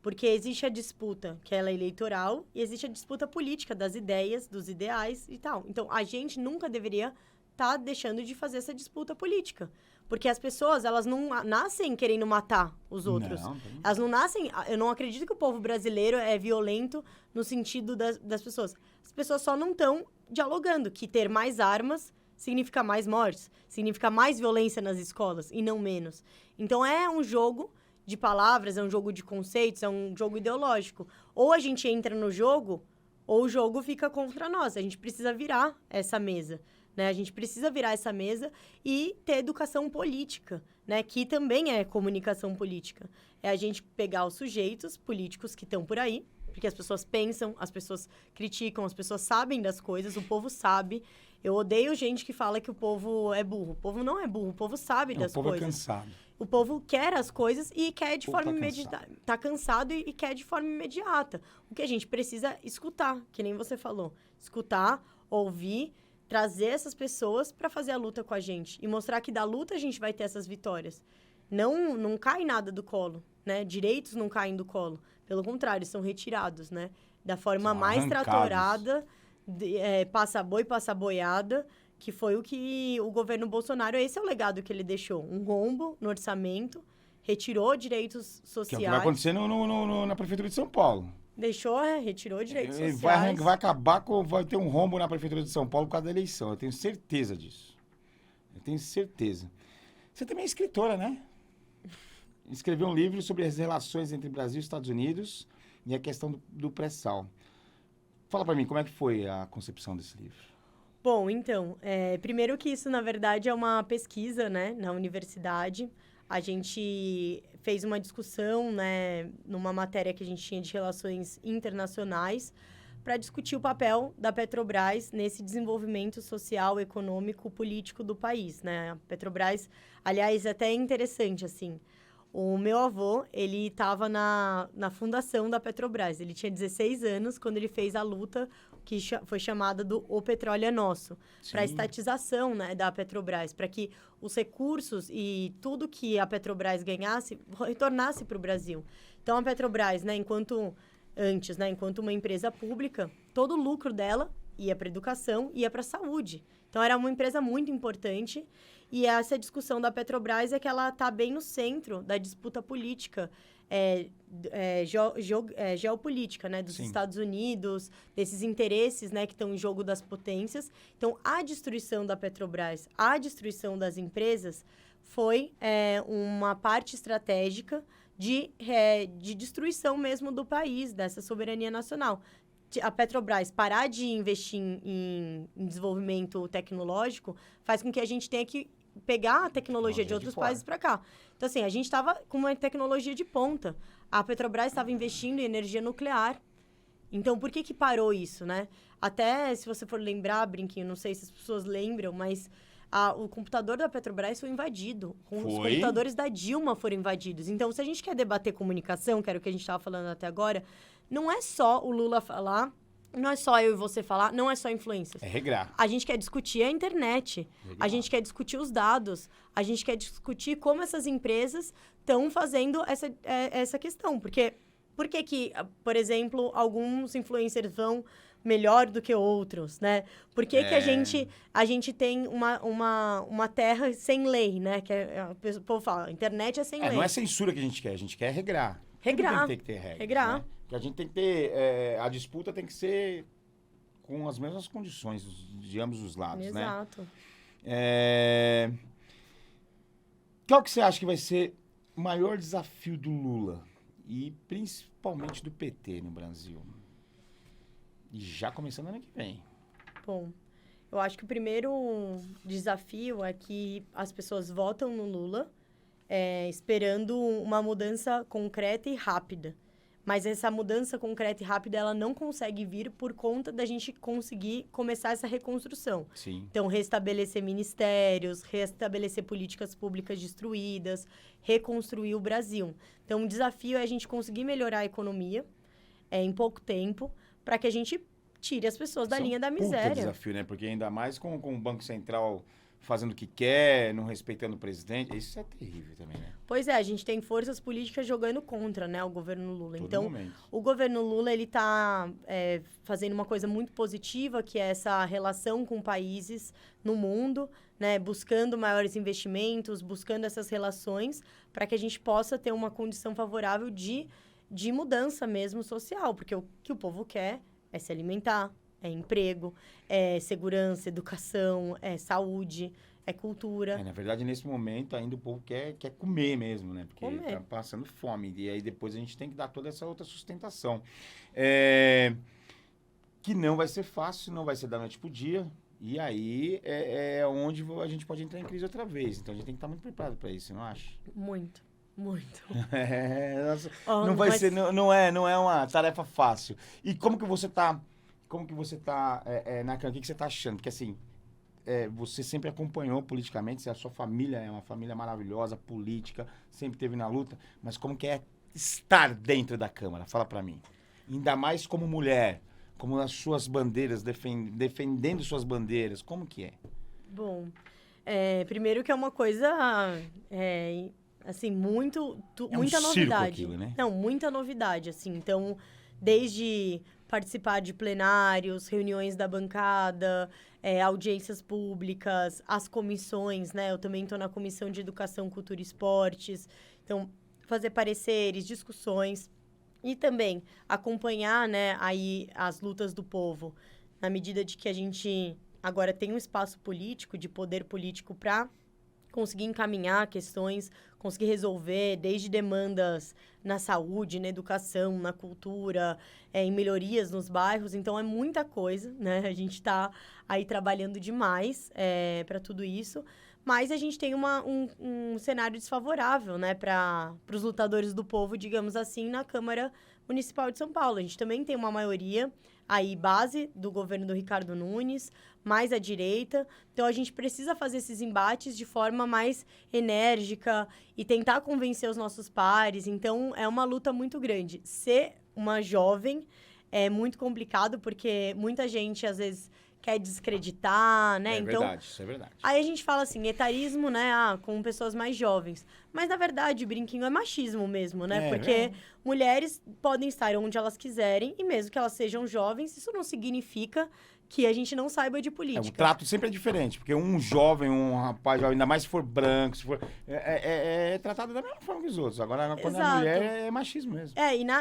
Porque existe a disputa, que ela é eleitoral, e existe a disputa política das ideias, dos ideais e tal. Então, a gente nunca deveria estar deixando de fazer essa disputa política. Porque as pessoas, elas não nascem querendo matar os outros. Não. Elas não nascem... Eu não acredito que o povo brasileiro é violento no sentido das pessoas. As pessoas só não estão dialogando, que ter mais armas significa mais mortes, significa mais violência nas escolas, e não menos. Então, é um jogo de palavras, é um jogo de conceitos, é um jogo ideológico. Ou a gente entra no jogo, ou o jogo fica contra nós. A gente precisa virar essa mesa, né? A gente precisa virar essa mesa e ter educação política, né? Que também é comunicação política. É a gente pegar os sujeitos políticos que estão por aí, porque as pessoas pensam, as pessoas criticam, as pessoas sabem das coisas, o povo sabe. Eu odeio gente que fala que o povo é burro. O povo não é burro, o povo sabe das coisas. O povo é cansado. O povo quer as coisas e quer de forma imediata. Tá cansado e quer de forma imediata. O que a gente precisa escutar, que nem você falou. Escutar, ouvir, trazer essas pessoas para fazer a luta com a gente. E mostrar que da luta a gente vai ter essas vitórias. Não cai nada do colo, né? Direitos não caem do colo. Pelo contrário, são retirados, né? Da forma mais tratorada, passa boi, passa boiada, que foi o que o governo Bolsonaro, esse é o legado que ele deixou. Um rombo no orçamento, retirou direitos sociais. Que é o que vai acontecer na Prefeitura de São Paulo. Retirou direitos sociais. Vai acabar vai ter um rombo na Prefeitura de São Paulo por causa da eleição. Eu tenho certeza disso. Eu tenho certeza. Você também é escritora, né? Escreveu um livro sobre as relações entre Brasil e Estados Unidos e a questão do pré-sal. Fala pra mim, como é que foi a concepção desse livro? Bom, então, primeiro que isso, na verdade, é uma pesquisa, né, na universidade. A gente fez uma discussão, né, numa matéria que a gente tinha de relações internacionais, para discutir o papel da Petrobras nesse desenvolvimento social, econômico, político do país, né? A Petrobras, aliás, até é interessante, assim, o meu avô, ele estava na fundação da Petrobras. Ele tinha 16 anos quando ele fez a luta que foi chamada do O Petróleo é Nosso, para a estatização, né, da Petrobras, para que os recursos e tudo que a Petrobras ganhasse retornasse para o Brasil. Então, a Petrobras, né, enquanto uma empresa pública, todo o lucro dela ia para a educação, ia para a saúde. Então, era uma empresa muito importante. E essa discussão da Petrobras é que ela está bem no centro da disputa política, geopolítica, né? Dos Estados Unidos, desses interesses, né, que estão em jogo das potências. Então, a destruição da Petrobras, a destruição das empresas, foi uma parte estratégica de destruição mesmo do país, dessa soberania nacional. A Petrobras parar de investir em desenvolvimento tecnológico faz com que a gente tenha que pegar a tecnologia de outros países para cá. Então, assim, a gente estava com uma tecnologia de ponta. A Petrobras estava investindo em energia nuclear. Então, por que parou isso, né? Até, se você for lembrar, Brinquinho, não sei se as pessoas lembram, mas o computador da Petrobras foi invadido. Os computadores da Dilma foram invadidos. Então, se a gente quer debater comunicação, que era o que a gente estava falando até agora, não é só o Lula falar, não é só eu e você falar, não é só influências. É regrar. A gente quer discutir a internet, a gente quer discutir os dados, a gente quer discutir como essas empresas estão fazendo essa questão. Porque, por que, por exemplo, alguns influencers vão melhor do que outros, né? Por que a gente tem uma terra sem lei, né? Que o povo fala, a internet é sem lei. Não é censura que a gente quer regrar. Regrar. Tem que ter regras, regrar. Né? Que a gente tem que ter... a disputa tem que ser com as mesmas condições de ambos os lados, Exato. né? Qual que você acha que vai ser o maior desafio do Lula? E principalmente do PT no Brasil? E já começando ano que vem. Bom, eu acho que o primeiro desafio é que as pessoas votam no Lula esperando uma mudança concreta e rápida. Mas essa mudança concreta e rápida, ela não consegue vir por conta da gente conseguir começar essa reconstrução. Sim. Então, restabelecer ministérios, restabelecer políticas públicas destruídas, reconstruir o Brasil. Então, o desafio é a gente conseguir melhorar a economia em pouco tempo, para que a gente tire as pessoas da linha da miséria. Desafio, né? Porque ainda mais com o Banco Central fazendo o que quer, não respeitando o presidente. Isso é terrível também, né? Pois é, a gente tem forças políticas jogando contra, né, o governo Lula. Todo Então, momento. o governo Lula, ele tá fazendo uma coisa muito positiva, que é essa relação com países no mundo, né, buscando maiores investimentos, buscando essas relações, para que a gente possa ter uma condição favorável de mudança mesmo social, porque o que o povo quer é se alimentar, é emprego, é segurança, educação, é saúde, é cultura. Na verdade, nesse momento, ainda o povo quer comer mesmo, né? Porque Comer. tá passando fome. E aí depois a gente tem que dar toda essa outra sustentação. Que não vai ser fácil, não vai ser da noite pro dia. E aí é onde a gente pode entrar em crise outra vez. Então a gente tem que estar muito preparado para isso, não acha? Muito, muito. Nossa, Ó, não vai mas- ser, não é uma tarefa fácil. E como que você tá, Nakan, o que você tá achando? Porque assim, você sempre acompanhou politicamente, a sua família é uma família maravilhosa, política, sempre teve na luta, mas como que é estar dentro da Câmara? Fala pra mim. Ainda mais como mulher, como as suas bandeiras, defendendo suas bandeiras, como que é? Bom, primeiro que é uma coisa, assim, muita circo novidade. aquilo, né? Não, muita novidade, assim. Então, desde participar de plenários, reuniões da bancada, audiências públicas, as comissões, né? Eu também estou na Comissão de Educação, Cultura e Esportes. Então, fazer pareceres, discussões e também acompanhar, né, aí as lutas do povo, na medida de que a gente agora tem um espaço político, de poder político para conseguir encaminhar questões, conseguir resolver, desde demandas na saúde, na educação, na cultura, em melhorias nos bairros. Então, é muita coisa, né? A gente está aí trabalhando demais para tudo isso. Mas a gente tem um cenário desfavorável, né? Para os lutadores do povo, digamos assim, na Câmara Municipal de São Paulo. A gente também tem uma maioria aí base do governo do Ricardo Nunes, mais à direita. Então, a gente precisa fazer esses embates de forma mais enérgica e tentar convencer os nossos pares. Então, é uma luta muito grande. Ser uma jovem é muito complicado, porque muita gente, às vezes, quer descreditar, né? Então, Verdade, isso é verdade. aí a gente fala assim, etarismo, né? Com pessoas mais jovens. Mas, na verdade, brinquinho é machismo mesmo, né? Porque mulheres podem estar onde elas quiserem, e mesmo que elas sejam jovens, isso não significa que a gente não saiba de O política. trato sempre é diferente, porque um jovem, um rapaz jovem, ainda mais se for branco, se for, é tratado da mesma forma que os outros. Agora, quando é Exato. mulher, é machismo mesmo.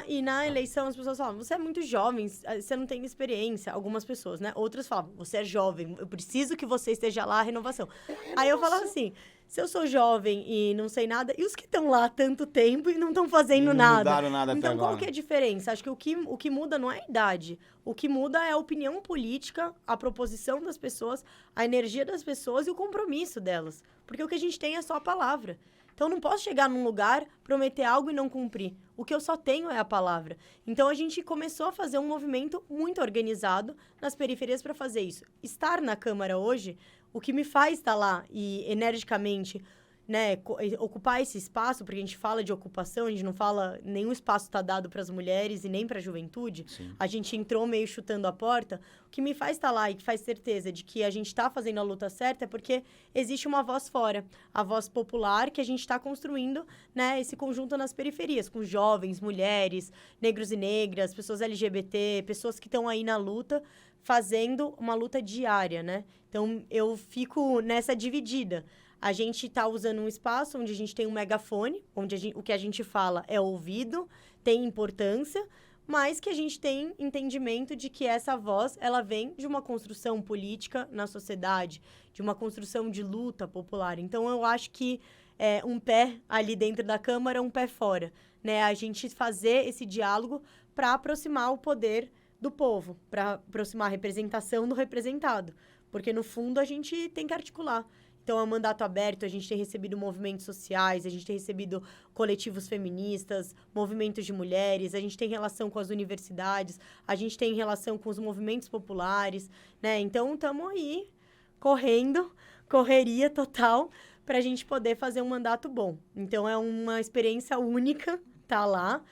E na eleição as pessoas falam, você é muito jovem, você não tem experiência. Algumas pessoas, né? Outras falam, você é jovem, eu preciso que você esteja lá, renovação. Aí eu falava assim, se eu sou jovem e não sei nada, e os que estão lá há tanto tempo e não estão fazendo E não nada? mudaram nada até Então, qual agora. que é a diferença? Acho que o que muda não é a idade. O que muda é a opinião política, a proposição das pessoas, a energia das pessoas e o compromisso delas. Porque o que a gente tem é só a palavra. Então, eu não posso chegar num lugar, prometer algo e não cumprir. O que eu só tenho é a palavra. Então, a gente começou a fazer um movimento muito organizado nas periferias para fazer isso. Estar na Câmara hoje, o que me faz estar lá e energicamente, né, ocupar esse espaço, porque a gente fala de ocupação, a gente não fala, nenhum espaço está dado para as mulheres e nem para a juventude. Sim. A gente entrou meio chutando a porta. O que me faz estar lá e que faz certeza de que a gente está fazendo a luta certa é porque existe uma voz fora, a voz popular que a gente está construindo, né, esse conjunto nas periferias, com jovens, mulheres, negros e negras, pessoas LGBT, pessoas que estão aí na luta, fazendo uma luta diária, né? Então, eu fico nessa dividida. A gente está usando um espaço onde a gente tem um megafone, onde o que a gente fala é ouvido, tem importância, mas que a gente tem entendimento de que essa voz, ela vem de uma construção política na sociedade, de uma construção de luta popular. Então, eu acho que um pé ali dentro da Câmara, um pé fora, né? A gente fazer esse diálogo para aproximar o poder do povo, para aproximar a representação do representado. Porque, no fundo, a gente tem que articular. Então, é um mandato aberto, a gente tem recebido movimentos sociais, a gente tem recebido coletivos feministas, movimentos de mulheres, a gente tem relação com as universidades, a gente tem relação com os movimentos populares, né? Então, estamos aí, correndo, correria total, para a gente poder fazer um mandato bom. Então, é uma experiência única, tá lá.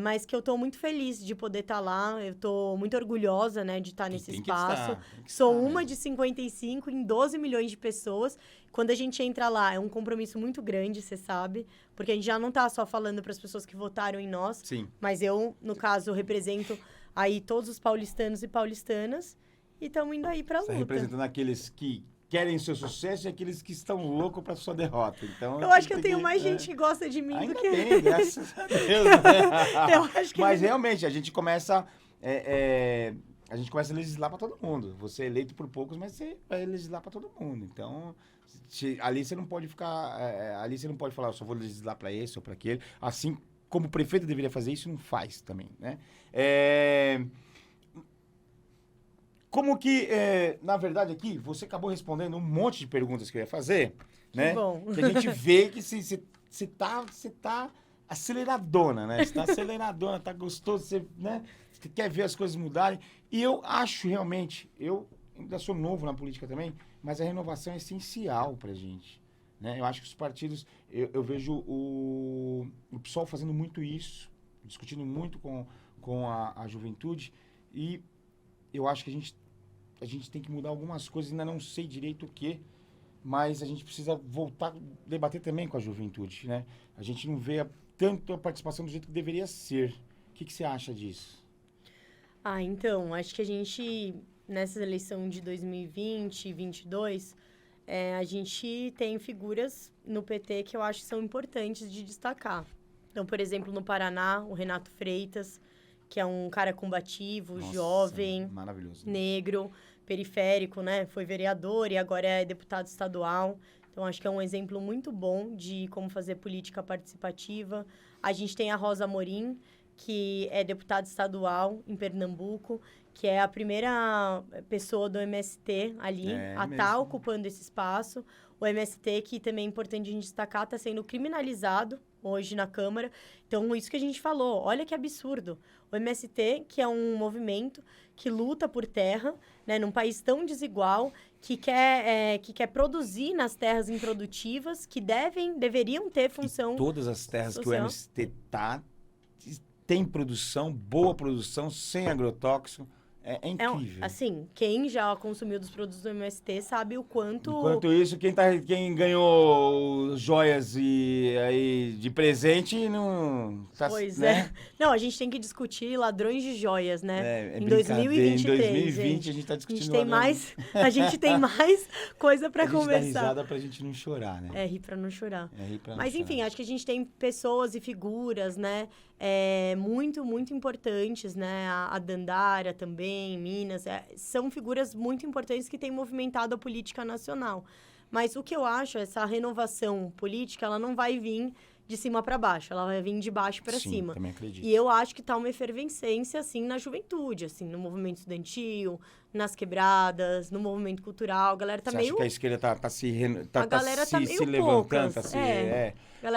mas que eu tô muito feliz de poder estar lá. Eu tô muito orgulhosa, né, de estar nesse espaço. Sou uma de 55 em 12 milhões de pessoas. Quando a gente entra lá, é um compromisso muito grande, você sabe. Porque a gente já não tá só falando para as pessoas que votaram em nós. Sim. Mas eu, no caso, represento aí todos os paulistanos e paulistanas. E estamos indo aí pra luta. Você tá representando aqueles que querem o seu sucesso e aqueles que estão loucos pra sua derrota. Então, eu acho que eu tenho mais gente que gosta de mim ainda do que... bem, graças a Deus. Né? Eu acho que Mas realmente, a gente começa... a gente começa a legislar pra todo mundo. Você é eleito por poucos, mas você vai legislar pra todo mundo. Então, ali você não pode ficar... ali você não pode falar, eu só vou legislar pra esse ou pra aquele. Assim como o prefeito deveria fazer, isso não faz também, né? Como que, na verdade, aqui, você acabou respondendo um monte de perguntas que eu ia fazer, né? Que bom. Que a gente vê que você tá aceleradona, né? Você tá aceleradona, tá gostoso, você, né? Você quer ver as coisas mudarem. E eu acho realmente, eu ainda sou novo na política também, mas a renovação é essencial pra gente, né? Eu acho que os partidos, eu vejo o PSOL fazendo muito isso, discutindo muito com a juventude, e eu acho que a gente tem que mudar algumas coisas, ainda não sei direito o quê, mas a gente precisa voltar a debater também com a juventude, né? A gente não vê tanto a participação do jeito que deveria ser. O que você acha disso? Então, acho que a gente, nessa eleição de 2020 e 2022, a gente tem figuras no PT que eu acho que são importantes de destacar. Então, por exemplo, no Paraná, o Renato Freitas, que é um cara combativo, Nossa, jovem, maravilhoso, né? negro, periférico, né? Foi vereador e agora é deputado estadual. Então, acho que é um exemplo muito bom de como fazer política participativa. A gente tem a Rosa Amorim, que é deputada estadual em Pernambuco, que é a primeira pessoa do MST ali a estar ocupando esse espaço. O MST, que também é importante a gente destacar, está sendo criminalizado hoje na Câmara. Então, isso que a gente falou, olha que absurdo. O MST, que é um movimento que luta por terra, né, num país tão desigual, que quer produzir nas terras improdutivas, que deveriam ter função... E todas as terras social. que o MST tem produção, boa produção, sem agrotóxico. É incrível. Assim, quem já consumiu dos produtos do MST sabe o quanto... Enquanto isso, quem ganhou joias de presente não... Pois né? Não, a gente tem que discutir ladrões de joias, né? Em 2023, em 2020 gente. a gente tá discutindo... A gente tem mais coisa pra conversar. A gente dá risada pra gente não chorar, né? Rir pra não chorar. Rir pra não Mas, chorar. enfim, acho que a gente tem pessoas e figuras, né? Muito, muito importantes, né? A Dandara também, Minas. São figuras muito importantes que têm movimentado a política nacional. Mas o que eu acho, essa renovação política, ela não vai vir de cima para baixo, ela vai vir de baixo para cima. Também acredito. E eu acho que tá uma efervescência, assim, na juventude, assim, no movimento estudantil, nas quebradas, no movimento cultural. A galera tá Você meio... acha que a esquerda tá se meio levantando, poucas,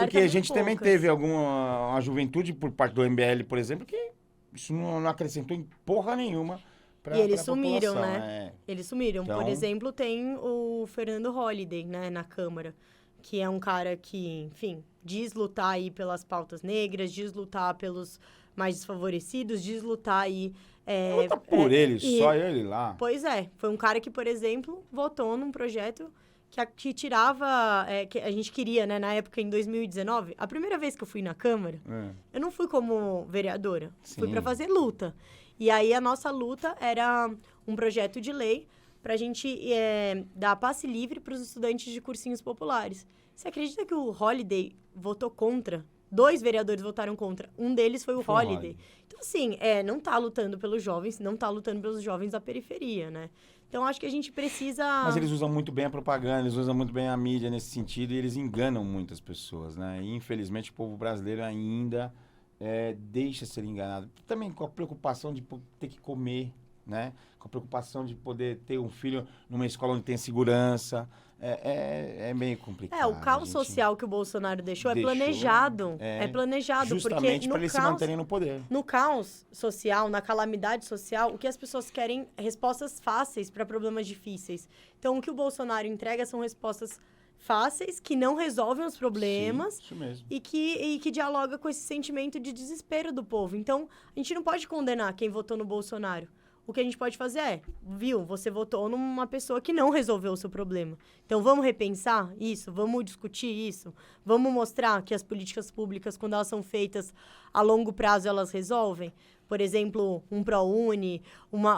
Porque a gente também teve uma juventude por parte do MBL, por exemplo, que isso não acrescentou em porra nenhuma pra E eles sumiram, população, né? Eles sumiram. Então... Por exemplo, tem o Fernando Holliday, né, na Câmara, que é um cara que, enfim, diz lutar aí pelas pautas negras, diz lutar pelos mais desfavorecidos, diz lutar aí... luta por ele, só ele lá. Pois é. Foi um cara que, por exemplo, votou num projeto que tirava... que a gente queria, né, na época, em 2019. A primeira vez que eu fui na Câmara, eu não fui como vereadora. Sim. Fui para fazer luta. E aí, a nossa luta era um projeto de lei para a gente dar passe livre para os estudantes de cursinhos populares. Você acredita que o Holliday votou contra? 2 vereadores votaram contra. Um deles foi o Holliday. Então, assim, não tá lutando pelos jovens, não tá lutando pelos jovens da periferia, né? Então, acho que a gente precisa... Mas eles usam muito bem a propaganda, eles usam muito bem a mídia nesse sentido e eles enganam muitas pessoas, né? E, infelizmente, o povo brasileiro ainda deixa ser enganado. Também com a preocupação de ter que comer, né? Com a preocupação de poder ter um filho numa escola onde tem segurança. É meio complicado. O caos social que o Bolsonaro deixou é planejado. É planejado. Justamente para eles se manterem no poder. No caos social, na calamidade social, o que as pessoas querem é respostas fáceis para problemas difíceis. Então, o que o Bolsonaro entrega são respostas fáceis, que não resolvem os problemas. Sim, isso mesmo. E que dialoga com esse sentimento de desespero do povo. Então, a gente não pode condenar quem votou no Bolsonaro. O que a gente pode fazer viu, você votou numa pessoa que não resolveu o seu problema. Então, vamos repensar isso, vamos discutir isso, vamos mostrar que as políticas públicas, quando elas são feitas a longo prazo, elas resolvem. Por exemplo, um ProUni,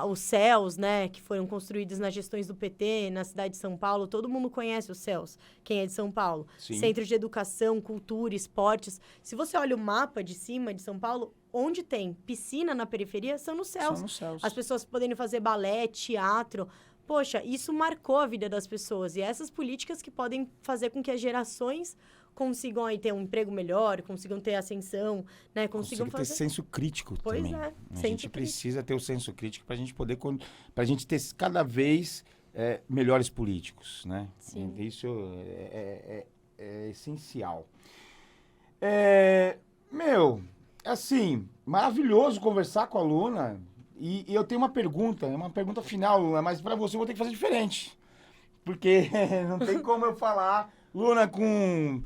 os CELS, né, que foram construídos nas gestões do PT, na cidade de São Paulo. Todo mundo conhece os CELS, quem é de São Paulo. Sim. Centro de Educação, Cultura, Esportes. Se você olha o mapa de cima de São Paulo, onde tem piscina na periferia, são nos CELS. São nos CELS. As pessoas podendo fazer balé, teatro. Poxa, isso marcou a vida das pessoas. E essas políticas que podem fazer com que as gerações consigam aí ter um emprego melhor, consigam ter ascensão, né? Consigam ter fazer... senso crítico Pois também. é, A gente precisa ter o senso crítico para a gente poder... Para a gente ter cada vez melhores políticos, né? Sim. Isso é essencial. Assim, maravilhoso conversar com a Luna. E eu tenho uma pergunta final, Luna, mas para você eu vou ter que fazer diferente. Porque não tem como eu falar... Luna com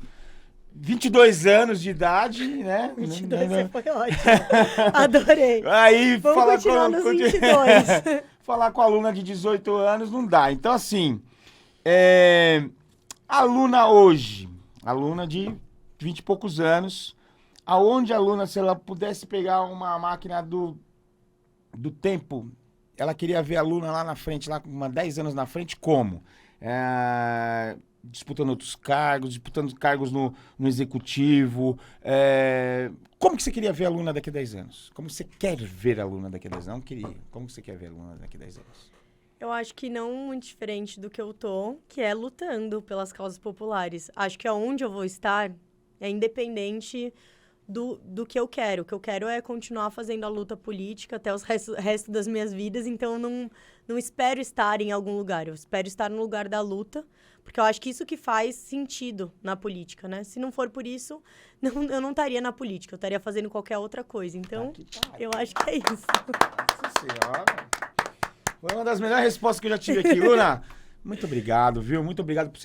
22 anos de idade, né? 22 você foi ótimo. Adorei. Aí, vamos falar continuar nos 22. Falar com a Luna de 18 anos não dá. Então, assim, a Luna hoje, a Luna de 20 e poucos anos, aonde a Luna, se ela pudesse pegar uma máquina do tempo, ela queria ver a Luna lá na frente, lá com 10 anos na frente, como? Disputando outros cargos, disputando cargos no executivo. Como que você queria ver a Luna daqui a 10 anos? Como você quer ver a Luna daqui a 10 anos? Não queria. Como você quer ver a Luna daqui a 10 anos? Eu acho que não muito diferente do que eu tô, que é lutando pelas causas populares. Acho que aonde eu vou estar é independente do que eu quero. O que eu quero é continuar fazendo a luta política até o resto das minhas vidas, então eu não espero estar em algum lugar. Eu espero estar no lugar da luta, porque eu acho que isso que faz sentido na política, né? Se não for por isso, eu não estaria na política, eu estaria fazendo qualquer outra coisa. Então, eu acho que é isso. Nossa Senhora! Foi uma das melhores respostas que eu já tive aqui. Luna, muito obrigado, viu? Muito obrigado por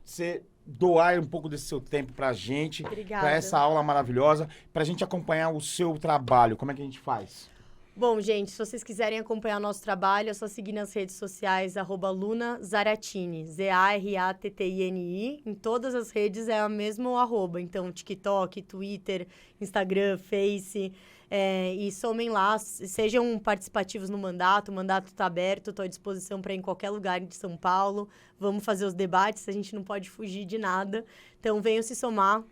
você doar um pouco desse seu tempo pra gente. Obrigada. Pra essa aula maravilhosa, pra gente acompanhar o seu trabalho. Como é que a gente faz? Bom, gente, se vocês quiserem acompanhar nosso trabalho, é só seguir nas redes sociais, @LunaZaratini, ZARATTINI. Em todas as redes é o mesmo arroba. Então, TikTok, Twitter, Instagram, Face. E somem lá, sejam participativos no mandato. O mandato está aberto, estou à disposição para ir em qualquer lugar de São Paulo. Vamos fazer os debates, a gente não pode fugir de nada. Então, venham se somar,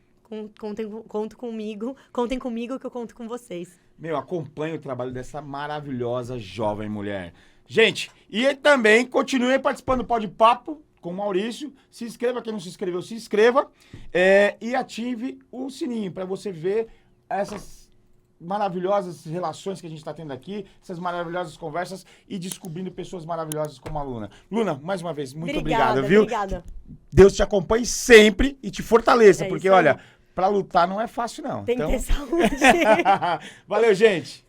contem comigo que eu conto com vocês. Acompanhe o trabalho dessa maravilhosa jovem mulher. Gente, e também continuem participando do Pode Papo com o Maurício. Se inscreva, quem não se inscreveu, se inscreva. E ative o sininho para você ver essas maravilhosas relações que a gente está tendo aqui, essas maravilhosas conversas e descobrindo pessoas maravilhosas como a Luna. Luna, mais uma vez, muito obrigado, viu? Obrigada. Deus te acompanhe sempre e te fortaleça, porque, isso aí. olha, para lutar não é fácil, não. Tem que ter saúde. Valeu, gente!